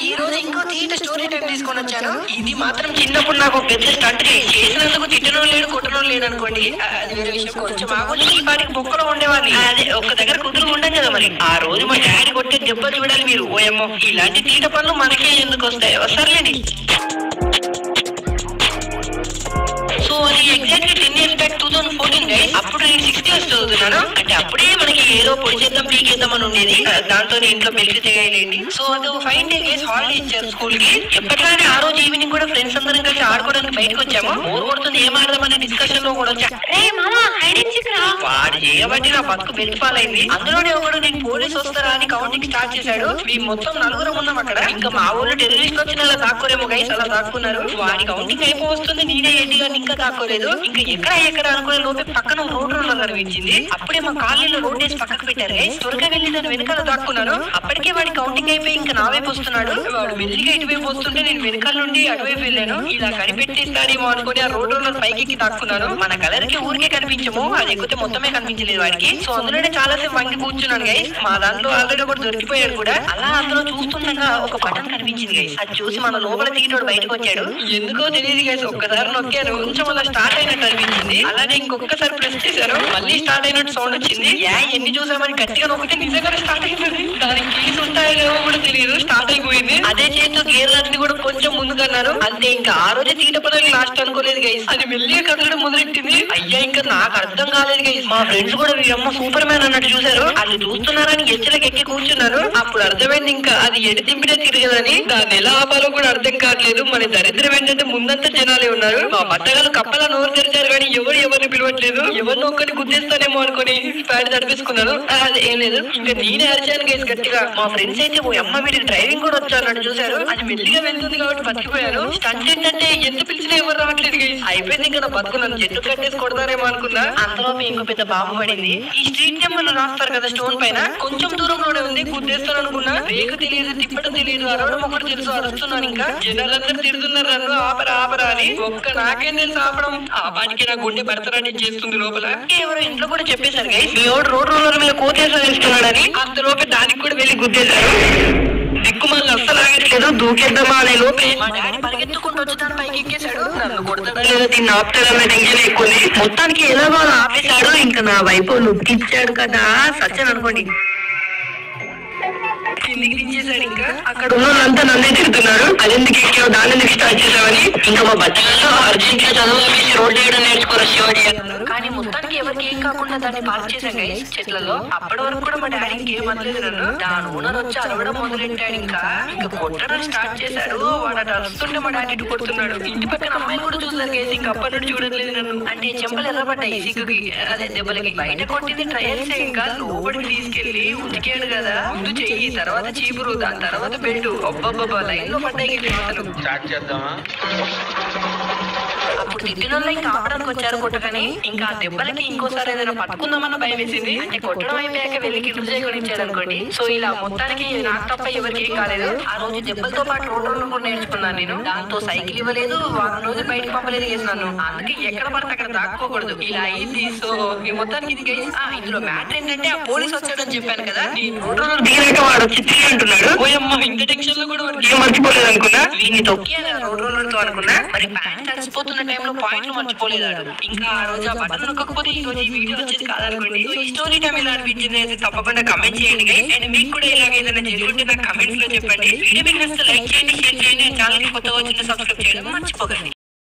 ఈ రోజు ఇంకో తీట స్టోరీ టైం తీసుకొని వచ్చాను. ఇది మాత్రం చిన్నప్పుడు నాకు పెద్ద స్టంట్ చేసినందుకు తిట్టనో లేడు కొట్టనో లేడు అనుకోండి, అది వేరే విషయం. కొంచెం మామూలు ఈ పాటికి బొక్కలో ఉండేవాడిని. అదే ఒక్క దగ్గర కుదురు ఉండదు కదా మరి. ఆ రోజు మా డాడీ కొట్టే దెబ్బ చూడాలి మీరు. ఓయమ్మో, ఇలాంటి తీట పనులు మనకే ఎందుకు వస్తాయి? సర్లేండి. సో అది ఎగ్జాక్ట్లీ 10 years బ్యాక్ 2014 గైస్. అప్పుడు నేను 6th class చదువుతున్నాను. అంటే అప్పుడే మనకి ఏదో పొడి చేద్దాం పీకేద్దాం అని ఉండేది. దాంతో ఇంట్లో పెళ్లి చేయలేండి. సో అది ఫైన్ డే గైస్, హాలిడే ఇచ్చారు స్కూల్ కి. ఎప్పట్లానే ఆ రోజు ఈవినింగ్ కూడా ఫ్రెండ్స్ అందరం కలిసి ఆడుకోవడానికి బయటకు వచ్చాము. బోర్ కొడుతుంది, ఏం ఆడదామనే డిస్కషన్ లో కూడా వచ్చా. వాడు చేయబట్టి నా బతుకు బెల్పాలైంది. అందులోనే ఒకడు నేను పోలీసు వస్తారా అని కౌంటింగ్ స్టార్ట్ చేశాడు. మేము మొత్తం 4 ఉన్నాం అక్కడ. ఇంకా మా ఊళ్ళో టెర్రరిస్ట్ వచ్చిన అలా దాక్కోరేమో గైస్, అలా దాక్కున్నారు. వాడి కౌంటింగ్ అయిపోతుంది, నేనే ఏంటిగా ఇంకా దాక్కోలేదు. ఇంకా ఎక్కడ అనుకునే లోపే పక్కన రోడ్ రోలర్ కనిపించింది. అప్పుడే మా కాలనీలో రోడ్ వేసి పక్కకు పెట్టారు గైస్. త్వరగా వెళ్ళి దాని వెనకాల దాక్కున్నాను. అప్పటికే వాడి కౌంటింగ్ అయిపోయి ఇంకా నా వైపు వస్తున్నాడు. వాడు మెల్లిగా ఇటువైపు వస్తుంటే నేను వెనకాల నుండి అటువైపు వెళ్ళాను. ఇలా కనిపెట్టేస్తాడేమో అనుకుని ఆ రోడ్ రోలర్ పైకి దాక్కున్నాను. మన కలర్ కి ఊరికే కనిపించము, అది ఎక్కితే మొత్తమే కనిపించలేదు వాడికి. సో అందులోనే చాలా సేపు వంగి కూర్చున్నాను గైస్. మా దాంట్లో ఆల్రెడీ ఒకటి దొరికిపోయాడు కూడా. అలా అందులో చూస్తుండగా ఒక బటన్ కనిపించింది గైస్. అది చూసి మన లోపల తీయటోడు బయటకు వచ్చాడు. ఎందుకో తెలియదు గైస్, ఒక్కసారి నొక్కాను, కొంచెం అలా స్టార్ట్ అయినట్టు అనిపించింది. అలానే ఇంకొకసారి ప్రెస్ చేశాను, మళ్ళీ స్టార్ట్ అయినట్టు సౌండ్ వచ్చింది. ఎన్ని చూసామని గట్టిగా నొక్కితే నిజంగానే స్టార్ట్ అయిపోయింది. దానికి కీస్ ఉంటాయో కూడా తెలియదు, స్టార్ట్ అయిపోయింది. అదే చేతితో గేర్ అన్ని కూడా కొంచెం ముందుకన్నారు. అంతే, ఇంకా ఆ రోజే తీట పనులు లాస్ట్ అనుకోలేదు గైస్. అది మెల్లిగా కదలడం మొదలెట్టింది. అయ్యా, ఇంకా నాకు అర్థం కాలేదు గైస్. మా ఫ్రెండ్స్ కూడా అమ్మ సూపర్ మ్యాన్ అన్నట్టు చూసారు. అది చూస్తున్నారని ఎచ్చలకి ఎక్కి కూర్చున్నారు. అప్పుడు అర్థమైంది ఇంకా అది ఎటు తింపిడే తిరగదని. దాన్ని ఎలా ఆపాలో కూడా అర్థం కావట్లేదు. మన దరిద్రం ఏంటంటే ముందంతా జనాలే ఉన్నారు. మా బట్టగాలు కప్పలా నోరు తెరిచారు కానీ ఎవరిని పిలవట్లేదు. ఎవరినో ఒక్కరిని గుద్దేస్తానేమో అనుకుని ప్యాడ్ తడిపేసుకున్నాను. అది ఏం లేదు, ఇంకా నేనే అరిచాను గైస్ గట్టిగా. మా ఫ్రెండ్స్ అయితే ఓ అమ్మ వీరికి డ్రైవింగ్ కూడా వచ్చా అన్నట్టు చూసారు. అది మెల్లిగా వెళ్తుంది కాబట్టి బతికిపోయాను. స్టంట్ ఏంటంటే ఎంత పిలిచినా ఎవరు రావట్లేదు గైస్. అయిపోయింది ఇంకా బతుకు, నన్ను చెట్టు కట్టేసి కొడతారేమో అనుకున్నా. అంతలో ఇంకో పెద్ద బాంబు పడింది. ఈ స్ట్రీట్ నెంబర్ రాస్తారు కదా స్టోన్ పైన, కొంచెం దూరంలోనే ఉంది. గుద్దేస్తాను అనుకున్నా, బ్రేక్ తెలియదు, తిప్పడం తెలియదు, అరవడం ఒకటి తెలుసు. అరుస్తున్నాను, ఇంకా జనాలందరూ తిడుతున్నారు నన్ను ఆపరా అని. ఒక్క నాకేం తెలుసు ఆపడం. ఆ పాటికి నా గుండె భర్తరాన్ని చేస్తుంది లోపల. ఎవరో ఇంట్లో కూడా చెప్పేశారు గైస్, మీ వాడు రోడ్ రోలర్ మీద కోతేస్తున్నాడని. అంతలోపే దానికి కూడా వెళ్ళి గుద్దేశారు. దిక్కుమాలను అస్సలు ఆగట్లేదు. దూకేద్దామా అనే లోపే మా డాడీ పరిగెత్తుకుంటూ వచ్చి దాని పైకి ఎక్కేశాడు. నన్ను కొడతాడా లేదా దీన్ని ఆపుతాడన్న టెన్షన్ ఎక్కువ. మొత్తానికి ఎలాగో ఆపేశాడు. ఇంకా నా వైపు నొక్కిచ్చాడు కదా సత్యం అనుకోండి. కిందికి దించేశాడు. ఇంకా అక్కడ ఉన్నదంతా నన్నే తిరుగుతున్నారు. అదెందుకు ఎక్కావు, దాన్ని ఎందుకు స్టార్ట్ చేసావని. ఇంకా మా బట్టలలో అర్జెంట్ గా చదువు వేసి రోడ్ వేయడం నేర్చుకోరు శివాజీ అన్నారు. కానీ మొత్తానికి ఎవరికి ఏం కాకుండా దాన్ని పార్క్ చేశాం గైస్ చెట్లలో. అప్పటి వరకు కూడా మా డాడీ ఇంకేం అనలేదు నన్ను. దాని ఓనర్ వచ్చి అరవడం మొదలెట్టాడు. ఇంకా కొట్టడం స్టార్ట్ చేశాడు. వాడు అటు అరుస్తుంటే మా డాడీ ఇటు కొడుతున్నాడు. ఇంటి పక్కన అమ్మాయిని కూడా చూసారు గైస్. ఇంకా అప్పటి నుండి చూడట్లేదు నన్ను. అంటే చెంపలు ఎర్రబడ్డాయి సిగ్గుకి, అదే దెబ్బలకి. బయట కొట్టింది ట్రయల్స్. ఇంకా లోపలికి తీసుకెళ్లి ఉతికాడు కదా. ముందు చెయ్యి, తర్వాత చీపురు, దాని తర్వాత బెల్ట్. అబ్బబ్బబ్బా, లైన్ లో పడ్డాయి మాటలు. అప్పుడు తిట్టిన ఇంకా ఆపడానికి వచ్చారు కొట్టగానే. ఇంకా ఆ దెబ్బలకి ఇంకోసారి ఏదైనా పట్టుకుందామన్న భయం వేసింది. అంటే కొట్టడం అయిపోయాక వెళ్ళి కింద చేయగలించాడు అనుకోండి. సో ఇలా మొత్తానికి నాకు తప్ప ఎవరికి ఏం కాలేదు. ఆ రోజు దెబ్బలతో పాటు రోడ్ రోలర్ కూడా నేర్చుకున్నాను నేను. దాంతో సైకిల్ ఇవ్వలేదు, వారం రోజులు బయటకు పంపలేదు చేసినాను. అందుకే ఎక్కడ పడితే అక్కడ దాక్కోకూడదు, ఇలా అయింది. సో ఈ మొత్తానికి ఇది గైస్. ఇందులో మ్యాటర్ ఏంటంటే ఆ పోలీస్ వచ్చాడని చెప్పాను కదా, ఈ రోడ్ రోలర్ దిగినాక వాడు వచ్చి తిరిగి అంటున్నాడు. ఓయమ్మ, ఇంత టెన్షన్ లో కూడా ఏం మర్చిపోలేదు అనుకున్నా. వీడిని తొక్కి రోడ్ రోలర్ తో అనుకున్నా. మరి ప్యాంట్ తడిసిపోతున్న టైంలో పాయింట్లు మర్చిపోలేదాడు. ఇంకా ఆ రోజు ఆ బటన్ నొక్కకపోతే ఈ రోజు ఈ వీడియో వచ్చేది కాదనుకోండి. ఈ స్టోరీ టైం ఇలా అనిపించింది తప్పకుండా కమెంట్ చేయండి గైస్. అండ్ మీకు కూడా ఇలాగ ఏదైనా జరుగుతుంటే నాకు కమెంట్స్ లో చెప్పండి. వీడియో మీకు నచ్చితే లైక్ చేయండి, షేర్ చేయండి. ఛానల్ కి కొత్తగా వచ్చిన సబ్స్క్రైబ్ చేయడం మర్చిపోకండి.